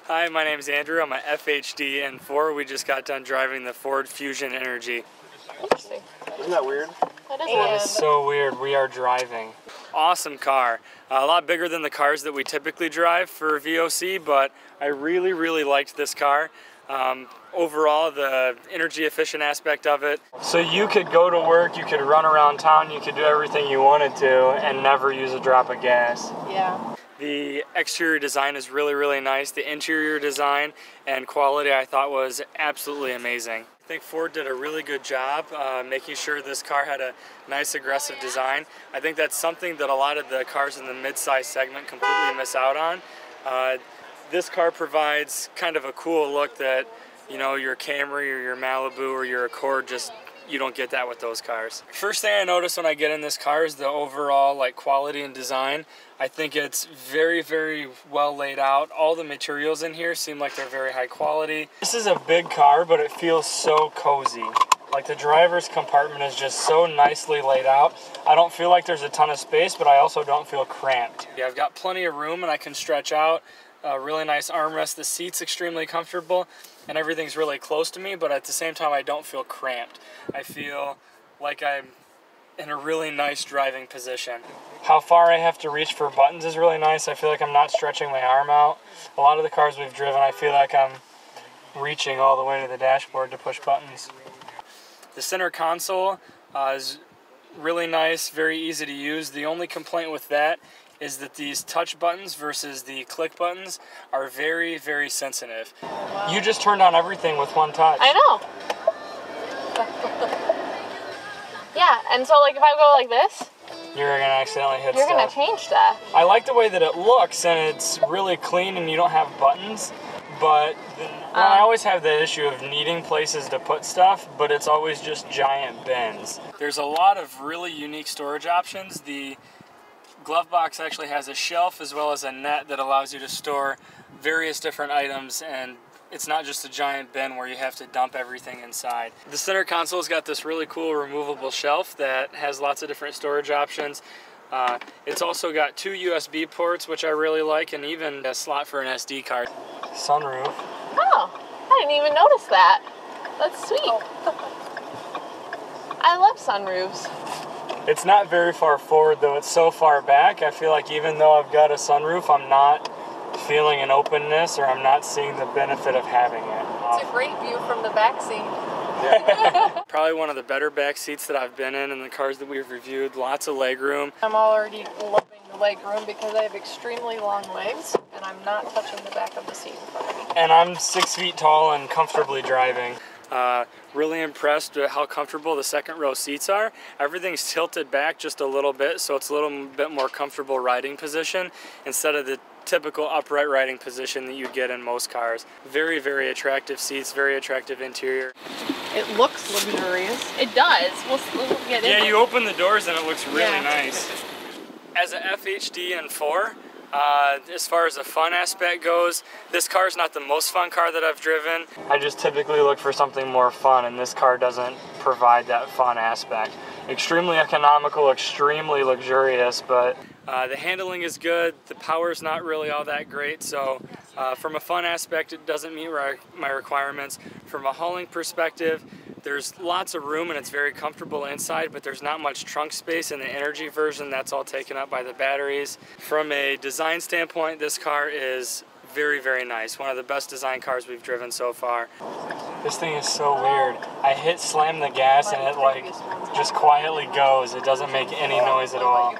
Hi, my name is Andrew. I'm a FHD N4. We just got done driving the Ford Fusion Energi. Interesting. Isn't that weird? That is That weird. is so weird. We are driving. Awesome car. A lot bigger than the cars that we typically drive for VOC, but I really liked this car. Overall, the energy efficient aspect of it. So you could go to work, you could run around town, you could do everything you wanted to and never use a drop of gas. Yeah. The exterior design is really nice. The interior design and quality I thought was absolutely amazing. I think Ford did a really good job making sure this car had a nice aggressive design. I think that's something that a lot of the cars in the mid-size segment completely miss out on. This car provides kind of a cool look that, you know, your Camry or your Malibu or your Accord you don't get that with those cars. First thing I notice when I get in this car is the overall quality and design. I think it's very well laid out. All the materials in here seem like they're very high quality. This is a big car, but it feels so cozy. Like the driver's compartment is just so nicely laid out. I don't feel like there's a ton of space, but I also don't feel cramped. Yeah, I've got plenty of room and I can stretch out. A really nice armrest. The seat's extremely comfortable and everything's really close to me, but at the same time I don't feel cramped. I feel like I'm in a really nice driving position. How far I have to reach for buttons is really nice. I feel like I'm not stretching my arm out. A lot of the cars we've driven, I feel like I'm reaching all the way to the dashboard to push buttons. The center console is really nice, very easy to use. The only complaint with that is that these touch buttons versus the click buttons are very sensitive. Wow. You just turned on everything with one touch. I know. Yeah, and so if I go like this, you're gonna accidentally hit you're stuff. gonna change stuff. I like the way that it looks and it's really clean and you don't have buttons, but I always have the issue of needing places to put stuff, but it's always just giant bins. There's a lot of really unique storage options. The glove box actually has a shelf as well as a net that allows you to store various different items, and it's not just a giant bin where you have to dump everything inside. The center console's got this really cool removable shelf that has lots of different storage options. It's also got 2 USB ports, which I really like, and even a slot for an SD card. Sunroof. Oh, I didn't even notice that. That's sweet. I love sunroofs. It's not very far forward though, it's so far back. I feel like even though I've got a sunroof, I'm not feeling an openness or I'm not seeing the benefit of having it. It's a great view from the back seat. Probably one of the better back seats that I've been in the cars that we've reviewed. Lots of leg room. I'm already loving the leg room because I have extremely long legs and I'm not touching the back of the seat in front of me. And I'm 6 feet tall and comfortably driving. Really impressed with how comfortable the second row seats are. Everything's tilted back just a little bit, so it's a little bit more comfortable riding position instead of the typical upright riding position that you get in most cars. Very attractive seats, very attractive interior. It looks luxurious. It does. We'll get in. Yeah, you open the doors and it looks really nice. As a FHD N4, as far as the fun aspect goes, this car is not the most fun car that I've driven. I just typically look for something more fun, and this car doesn't provide that fun aspect. Extremely economical, extremely luxurious, but the handling is good. The power is not really all that great, so from a fun aspect, it doesn't meet my requirements. From a hauling perspective, there's lots of room and it's very comfortable inside, but there's not much trunk space in the Energi version. That's all taken up by the batteries. From a design standpoint, this car is very nice. One of the best design cars we've driven so far. This thing is so weird. I slam the gas and it just quietly goes. It doesn't make any noise at all.